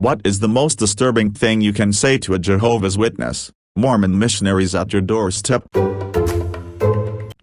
What is the most disturbing thing you can say to a Jehovah's Witness? Mormon missionaries at your doorstep.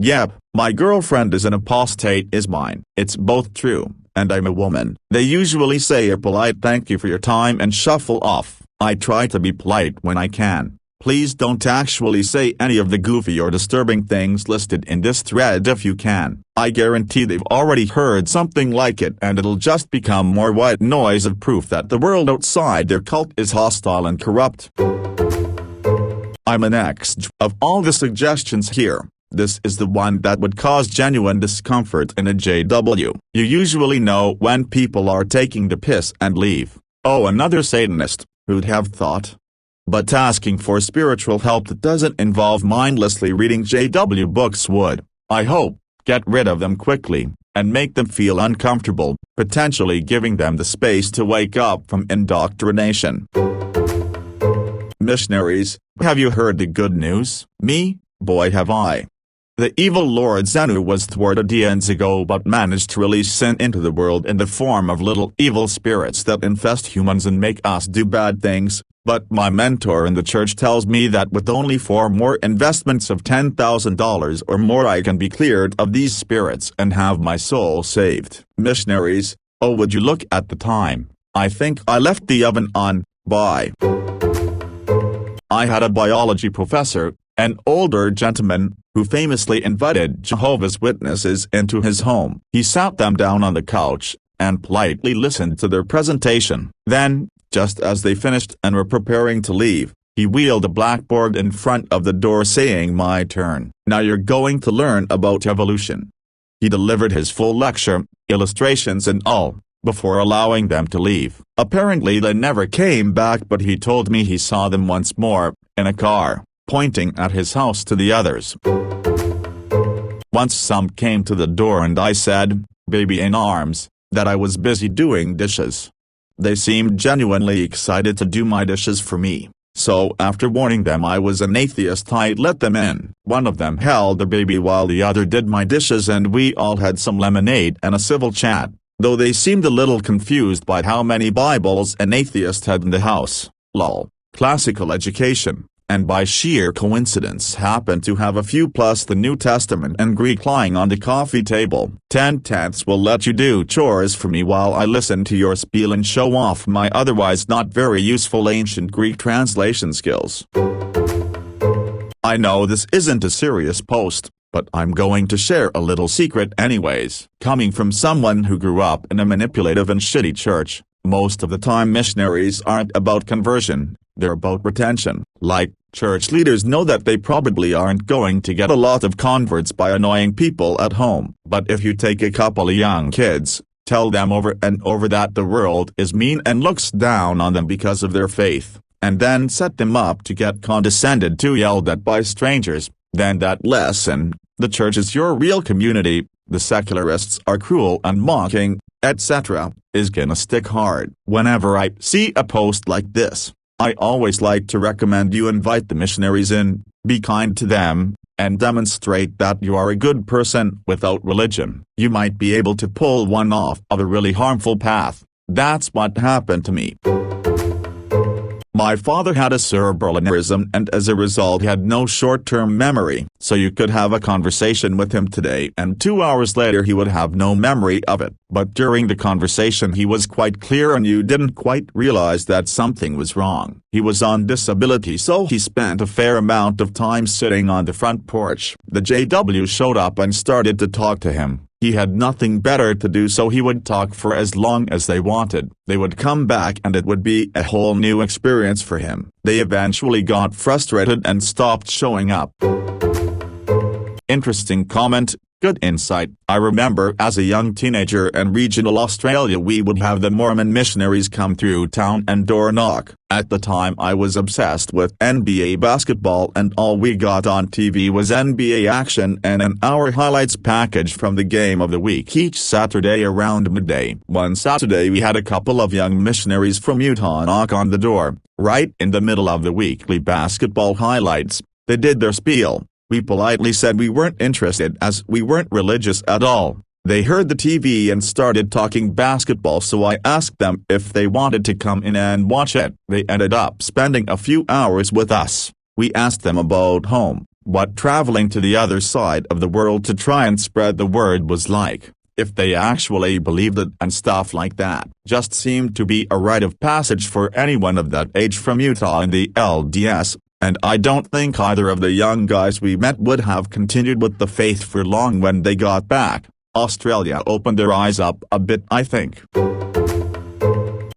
Yep, my girlfriend is an apostate is mine. It's both true, and I'm a woman. They usually say a polite thank you for your time and shuffle off. I try to be polite when I can. Please don't actually say any of the goofy or disturbing things listed in this thread if you can. I guarantee they've already heard something like it and it'll just become more white noise of proof that the world outside their cult is hostile and corrupt. I'm an ex of all the suggestions here. This is the one that would cause genuine discomfort in a JW. You usually know when people are taking the piss and leave. Oh, another Satanist, who'd have thought? But asking for spiritual help that doesn't involve mindlessly reading JW books would, I hope, get rid of them quickly, and make them feel uncomfortable, potentially giving them the space to wake up from indoctrination. Missionaries, have you heard the good news? Me, boy have I. The evil Lord Zenu was thwarted eons ago but managed to release sin into the world in the form of little evil spirits that infest humans and make us do bad things, but my mentor in the church tells me that with only 4 more investments of $10,000 or more I can be cleared of these spirits and have my soul saved. Missionaries, oh would you look at the time, I think I left the oven on. Bye. I had a biology professor, an older gentleman, who famously invited Jehovah's Witnesses into his home. He sat them down on the couch, and politely listened to their presentation. Then, just as they finished and were preparing to leave, he wheeled a blackboard in front of the door saying, "My turn. Now you're going to learn about evolution." He delivered his full lecture, illustrations and all, before allowing them to leave. Apparently they never came back, but he told me he saw them once more, in a car, pointing at his house to the others. Once some came to the door and I said, baby in arms, that I was busy doing dishes. They seemed genuinely excited to do my dishes for me, so after warning them I was an atheist I let them in. One of them held the baby while the other did my dishes and we all had some lemonade and a civil chat, though they seemed a little confused by how many Bibles an atheist had in the house. Lol. Classical education. And by sheer coincidence happened to have a few plus the New Testament and Greek lying on the coffee table. 10/10 will let you do chores for me while I listen to your spiel and show off my otherwise not very useful ancient Greek translation skills. I know this isn't a serious post, but I'm going to share a little secret anyways. Coming from someone who grew up in a manipulative and shitty church, most of the time missionaries aren't about conversion, they're about retention. Like, church leaders know that they probably aren't going to get a lot of converts by annoying people at home. But if you take a couple of young kids, tell them over and over that the world is mean and looks down on them because of their faith, and then set them up to get condescended to yelled at by strangers, then that lesson, the church is your real community, the secularists are cruel and mocking, etc., is gonna stick hard. Whenever I see a post like this, I always like to recommend you invite the missionaries in, be kind to them, and demonstrate that you are a good person without religion. You might be able to pull one off of a really harmful path. That's what happened to me. My father had a cerebral aneurysm and as a result had no short-term memory. So you could have a conversation with him today and 2 hours later he would have no memory of it. But during the conversation he was quite clear and you didn't quite realize that something was wrong. He was on disability so he spent a fair amount of time sitting on the front porch. The JW showed up and started to talk to him. He had nothing better to do so he would talk for as long as they wanted. They would come back and it would be a whole new experience for him. They eventually got frustrated and stopped showing up. Interesting comment, good insight. I remember as a young teenager in regional Australia we would have the Mormon missionaries come through town and door knock. At the time I was obsessed with NBA basketball and all we got on TV was NBA action and an hour highlights package from the game of the week each Saturday around midday. One Saturday we had a couple of young missionaries from Utah knock on the door, right in the middle of the weekly basketball highlights. They did their spiel. We politely said we weren't interested as we weren't religious at all. They heard the TV and started talking basketball, so I asked them if they wanted to come in and watch it. They ended up spending a few hours with us. We asked them about home, what traveling to the other side of the world to try and spread the word was like, if they actually believed it and stuff like that. Just seemed to be a rite of passage for anyone of that age from Utah in the LDS, and I don't think either of the young guys we met would have continued with the faith for long when they got back. Australia opened their eyes up a bit, I think.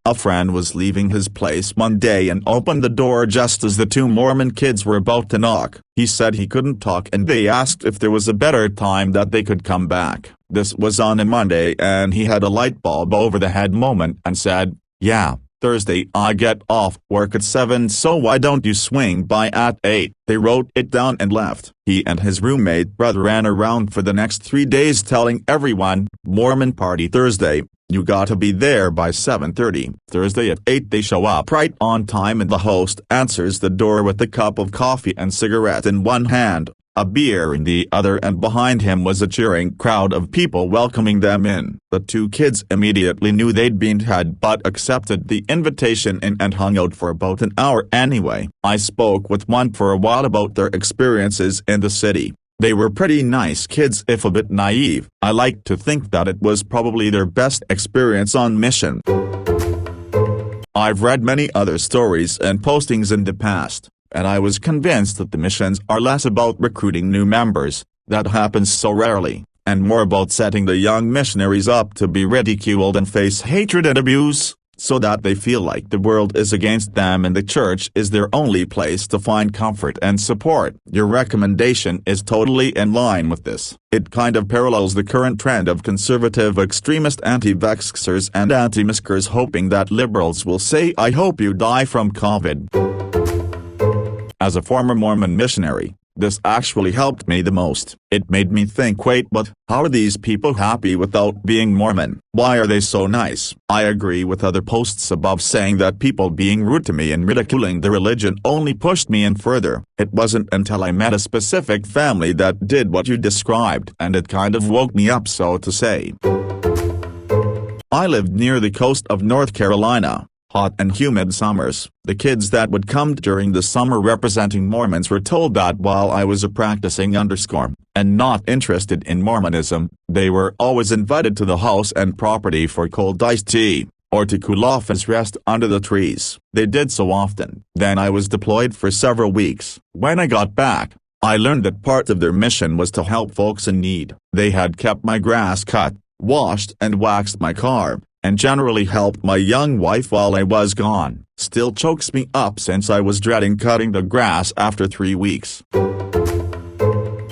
A friend was leaving his place one day and opened the door just as the two Mormon kids were about to knock. He said he couldn't talk and they asked if there was a better time that they could come back. This was on a Monday and he had a light bulb over the head moment and said, "Yeah, Thursday I get off work at 7, so why don't you swing by at 8? They wrote it down and left. He and his roommate brother ran around for the next 3 days telling everyone, "Mormon party Thursday, you gotta be there by 7:30. Thursday at 8 they show up right on time and the host answers the door with a cup of coffee and cigarette in one hand, a beer in the other, and behind him was a cheering crowd of people welcoming them in. The two kids immediately knew they'd been had but accepted the invitation and hung out for about an hour anyway. I spoke with one for a while about their experiences in the city. They were pretty nice kids, if a bit naive. I like to think that it was probably their best experience on mission. I've read many other stories and postings in the past, and I was convinced that the missions are less about recruiting new members, that happens so rarely, and more about setting the young missionaries up to be ridiculed and face hatred and abuse, so that they feel like the world is against them and the church is their only place to find comfort and support. Your recommendation is totally in line with this. It kind of parallels the current trend of conservative extremist anti-vaxxers and anti-maskers hoping that liberals will say "I hope you die from COVID." As a former Mormon missionary, this actually helped me the most. It made me think, wait, but how are these people happy without being Mormon? Why are they so nice? I agree with other posts above saying that people being rude to me and ridiculing the religion only pushed me in further. It wasn't until I met a specific family that did what you described, and it kind of woke me up, so to say. I lived near the coast of North Carolina. Hot and humid summers. The kids that would come during the summer representing Mormons were told that while I was a practicing and not interested in Mormonism, they were always invited to the house and property for cold iced tea, or to cool off and rest under the trees. They did so often. Then I was deployed for several weeks. When I got back, I learned that part of their mission was to help folks in need. They had kept my grass cut, washed and waxed my car, and generally helped my young wife while I was gone. Still chokes me up since I was dreading cutting the grass after 3 weeks.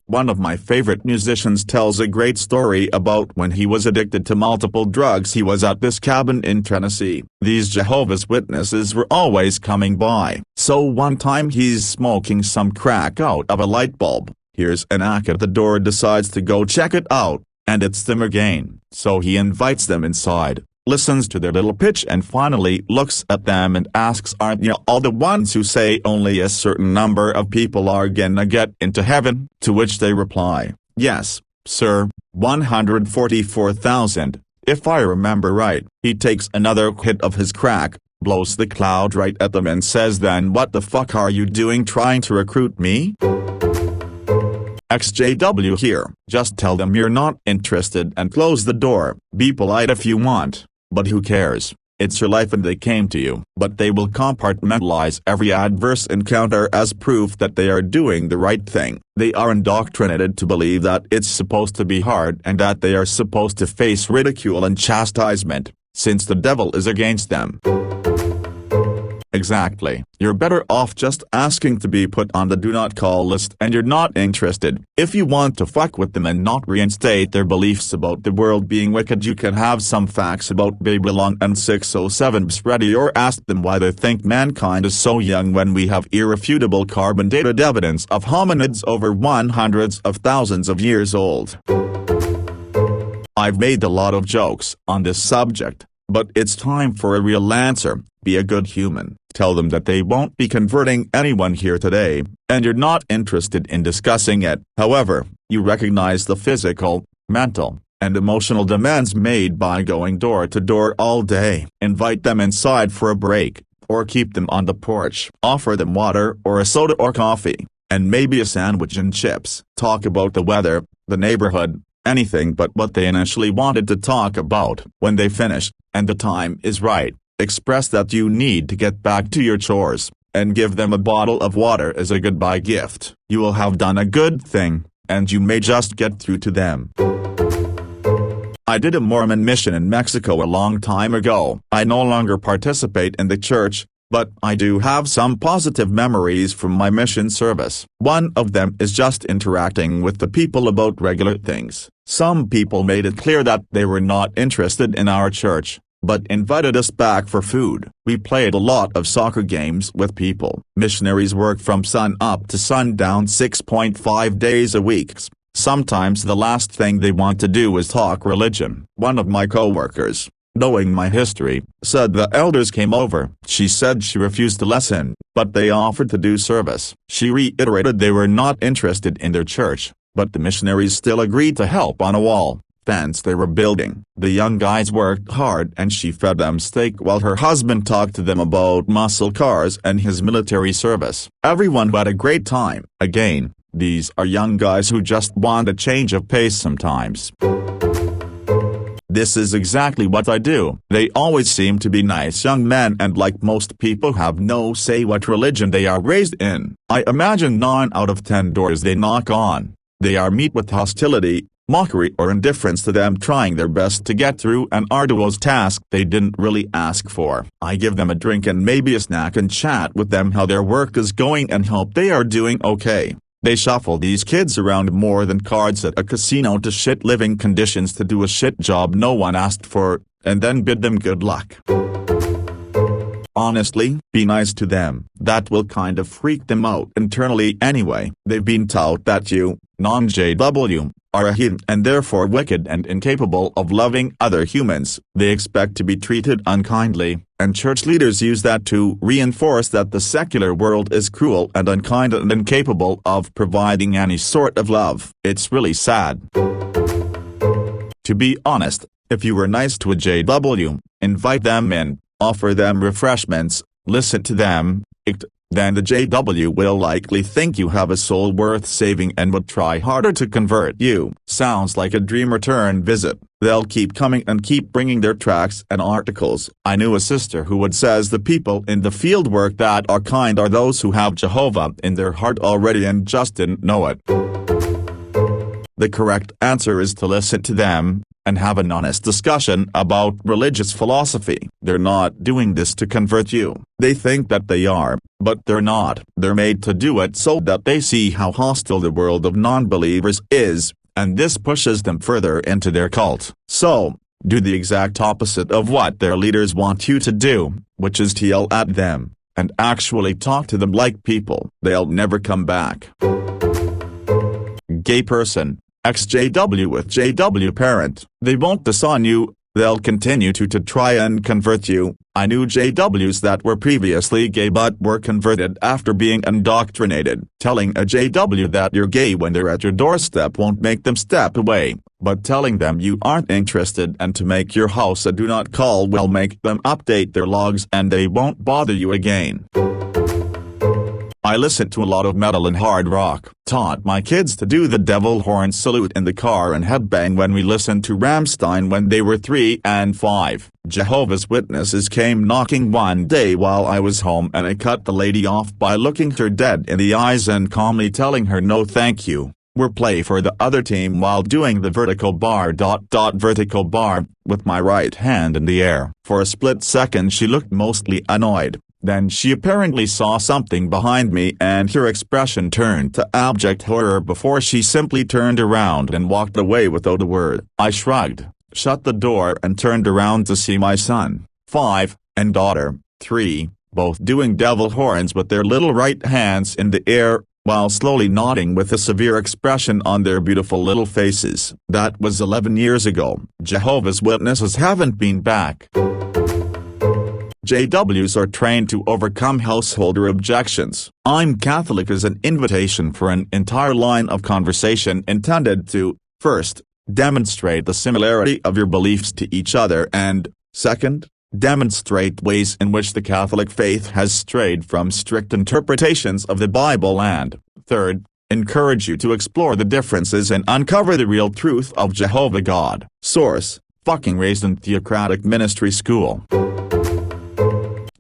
One of my favorite musicians tells a great story about when he was addicted to multiple drugs. He was at this cabin in Tennessee. These Jehovah's Witnesses were always coming by. So one time he's smoking some crack out of a light bulb. Hears a knock at the door, decides to go check it out, and it's them again. So he invites them inside, listens to their little pitch, and finally looks at them and asks, "Aren't you all the ones who say only a certain number of people are gonna get into heaven?" To which they reply, "Yes, sir, 144,000, if I remember right." He takes another hit of his crack, blows the cloud right at them and says, "Then what the fuck are you doing trying to recruit me? XJW here. Just tell them you're not interested and close the door. Be polite if you want. But who cares? It's your life and they came to you." But they will compartmentalize every adverse encounter as proof that they are doing the right thing. They are indoctrinated to believe that it's supposed to be hard and that they are supposed to face ridicule and chastisement, since the devil is against them. Exactly. You're better off just asking to be put on the do not call list and you're not interested. If you want to fuck with them and not reinstate their beliefs about the world being wicked, you can have some facts about Babylon and 607s ready, or ask them why they think mankind is so young when we have irrefutable carbon-dated evidence of hominids over hundreds of thousands of years old. I've made a lot of jokes on this subject, but it's time for a real answer. Be a good human. Tell them that they won't be converting anyone here today, and you're not interested in discussing it. However, you recognize the physical, mental, and emotional demands made by going door to door all day. Invite them inside for a break, or keep them on the porch. Offer them water or a soda or coffee, and maybe a sandwich and chips. Talk about the weather, the neighborhood, anything but what they initially wanted to talk about. When they finish, and the time is right, express that you need to get back to your chores, and give them a bottle of water as a goodbye gift. You will have done a good thing, and you may just get through to them. I did a Mormon mission in Mexico a long time ago. I no longer participate in the church, but I do have some positive memories from my mission service. One of them is just interacting with the people about regular things. Some people made it clear that they were not interested in our church, but invited us back for food. We played a lot of soccer games with people. Missionaries work from sun up to sundown 6.5 days a week. Sometimes the last thing they want to do is talk religion. One of my co-workers, knowing my history, said the elders came over. She said she refused to listen, but they offered to do service. She reiterated they were not interested in their church, but the missionaries still agreed to help on a wall fence they were building. The young guys worked hard and she fed them steak while her husband talked to them about muscle cars and his military service. Everyone had a great time. Again, these are young guys who just want a change of pace sometimes. This is exactly what I do. They always seem to be nice young men and like most people have no say what religion they are raised in. I imagine 9 out of 10 doors they knock on, they are met with hostility, mockery or indifference to them trying their best to get through an arduous task they didn't really ask for. I give them a drink and maybe a snack and chat with them how their work is going and hope they are doing okay. They shuffle these kids around more than cards at a casino to shit living conditions to do a shit job no one asked for, and then bid them good luck. Honestly, be nice to them. That will kind of freak them out internally anyway. They've been taught that you, non-JW, are a heathen and therefore wicked and incapable of loving other humans. They expect to be treated unkindly, and church leaders use that to reinforce that the secular world is cruel and unkind and incapable of providing any sort of love. It's really sad. To be honest, if you were nice to a JW, invite them in, offer them refreshments, listen to them, then the JW will likely think you have a soul worth saving and would try harder to convert you. Sounds like a dream return visit. They'll keep coming and keep bringing their tracts and articles. I knew a sister who would says the people in the field work that are kind are those who have Jehovah in their heart already and just didn't know it. The correct answer is to listen to them, and have an honest discussion about religious philosophy. They're not doing this to convert you. They think that they are, but they're not. They're made to do it so that they see how hostile the world of non-believers is, and this pushes them further into their cult. So, do the exact opposite of what their leaders want you to do, which is to yell at them, and actually talk to them like people. They'll never come back. Gay person. Ex-JW with JW parent. They won't disown you, they'll continue to try and convert you. I knew JWs that were previously gay but were converted after being indoctrinated. Telling a JW that you're gay when they're at your doorstep won't make them step away, but telling them you aren't interested and to make your house a do not call will make them update their logs and they won't bother you again. I listened to a lot of metal and hard rock. Taught my kids to do the devil horn salute in the car and headbang when we listened to Rammstein when they were 3 and 5. Jehovah's Witnesses came knocking one day while I was home and I cut the lady off by looking her dead in the eyes and calmly telling her no thank you. We're play for the other team while doing the vertical bar vertical bar with my right hand in the air. For a split second she looked mostly annoyed. Then she apparently saw something behind me and her expression turned to abject horror before she simply turned around and walked away without a word. I shrugged, shut the door and turned around to see my son, 5, and daughter, 3, both doing devil horns with their little right hands in the air, while slowly nodding with a severe expression on their beautiful little faces. That was 11 years ago. Jehovah's Witnesses haven't been back. JWs are trained to overcome householder objections. I'm Catholic is an invitation for an entire line of conversation intended to, first, demonstrate the similarity of your beliefs to each other, and, second, demonstrate ways in which the Catholic faith has strayed from strict interpretations of the Bible, and, third, encourage you to explore the differences and uncover the real truth of Jehovah God. Source: fucking raised in theocratic ministry school.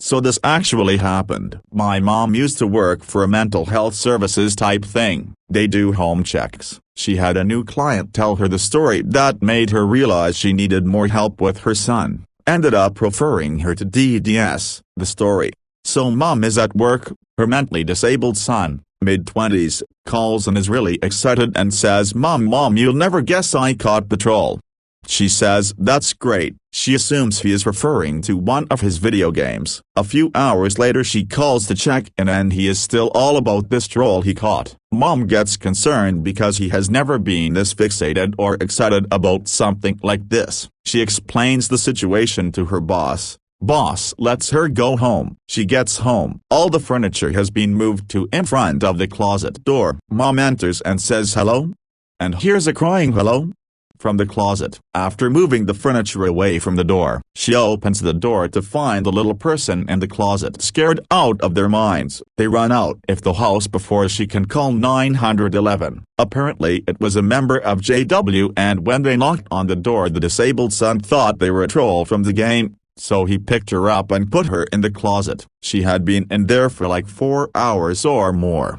So this actually happened. My mom used to work for a mental health services type thing. They do home checks. She had a new client tell her the story that made her realize she needed more help with her son. Ended up referring her to DDS, the story. So mom is at work, her mentally disabled son, mid-20s, calls and is really excited and says, Mom, you'll never guess I caught the troll. She says, that's great. She assumes he is referring to one of his video games. A few hours later she calls to check in and he is still all about this troll he caught. Mom gets concerned because he has never been this fixated or excited about something like this. She explains the situation to her boss. Boss lets her go home. She gets home. All the furniture has been moved to in front of the closet door. Mom enters and says hello? And hears a crying hello from the closet. After moving the furniture away from the door, she opens the door to find the little person in the closet. Scared out of their minds, they run out of the house before she can call 911. Apparently it was a member of JW, and when they knocked on the door the disabled son thought they were a troll from the game, so he picked her up and put her in the closet. She had been in there for like 4 hours or more.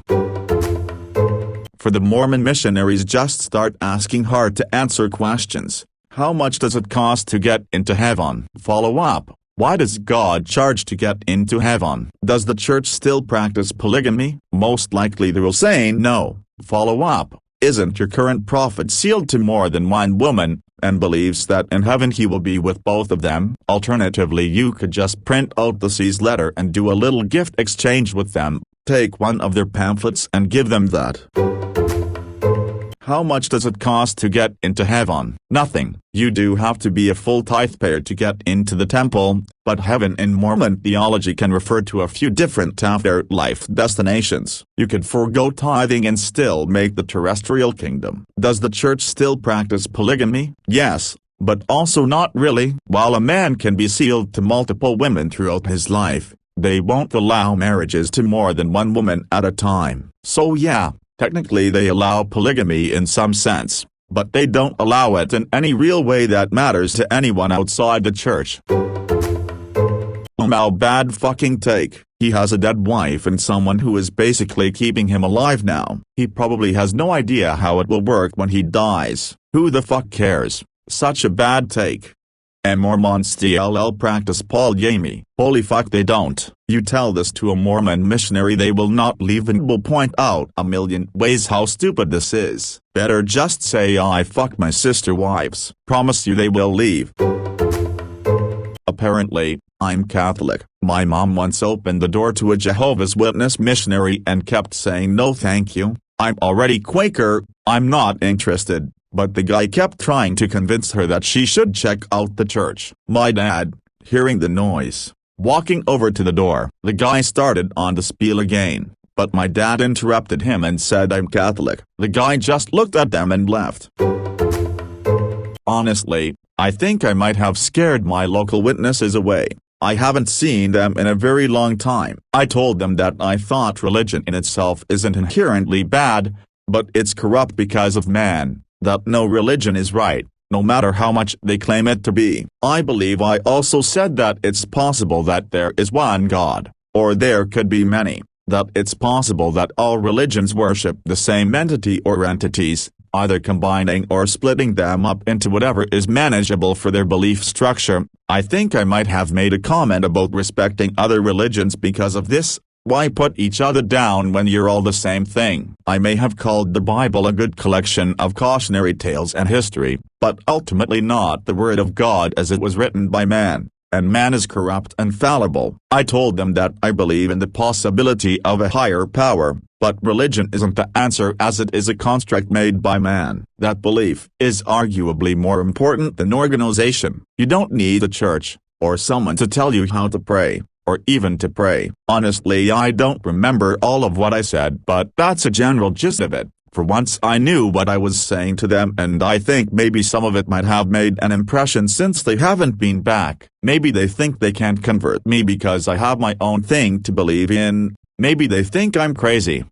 For the Mormon missionaries just start asking hard to answer questions. How much does it cost to get into heaven? Follow up. Why does God charge to get into heaven? Does the church still practice polygamy? Most likely they will say no. Follow up. Isn't your current prophet sealed to more than one woman, and believes that in heaven he will be with both of them? Alternatively, you could just print out the C's letter and do a little gift exchange with them. Take one of their pamphlets and give them that. How much does it cost to get into heaven? Nothing. You do have to be a full tithe payer to get into the temple, but heaven in Mormon theology can refer to a few different afterlife destinations. You could forego tithing and still make the terrestrial kingdom. Does the church still practice polygamy? Yes, but also not really. While a man can be sealed to multiple women throughout his life, they won't allow marriages to more than one woman at a time. So yeah, technically they allow polygamy in some sense, but they don't allow it in any real way that matters to anyone outside the church. How bad fucking take. He has a dead wife and someone who is basically keeping him alive now. He probably has no idea how it will work when he dies. Who the fuck cares? Such a bad take. And Mormons still practice polygamy. Holy fuck they don't. You tell this to a Mormon missionary, they will not leave and will point out a million ways how stupid this is. Better just say I fuck my sister wives. Promise you they will leave. Apparently, I'm Catholic. My mom once opened the door to a Jehovah's Witness missionary and kept saying no thank you. I'm already Quaker, I'm not interested. But the guy kept trying to convince her that she should check out the church. My dad, hearing the noise, walking over to the door, the guy started on the spiel again, but my dad interrupted him and said I'm Catholic. The guy just looked at them and left. Honestly, I think I might have scared my local witnesses away. I haven't seen them in a very long time. I told them that I thought religion in itself isn't inherently bad, but it's corrupt because of man. That no religion is right, no matter how much they claim it to be. I believe I also said that it's possible that there is one God, or there could be many, that it's possible that all religions worship the same entity or entities, either combining or splitting them up into whatever is manageable for their belief structure. I think I might have made a comment about respecting other religions because of this. Why put each other down when you're all the same thing? I may have called the Bible a good collection of cautionary tales and history, but ultimately not the Word of God as it was written by man, and man is corrupt and fallible. I told them that I believe in the possibility of a higher power, but religion isn't the answer as it is a construct made by man. That belief is arguably more important than organization. You don't need a church, or someone to tell you how to pray, or even to pray. Honestly, I don't remember all of what I said, but that's a general gist of it. For once I knew what I was saying to them, and I think maybe some of it might have made an impression since they haven't been back. Maybe they think they can't convert me because I have my own thing to believe in. Maybe they think I'm crazy.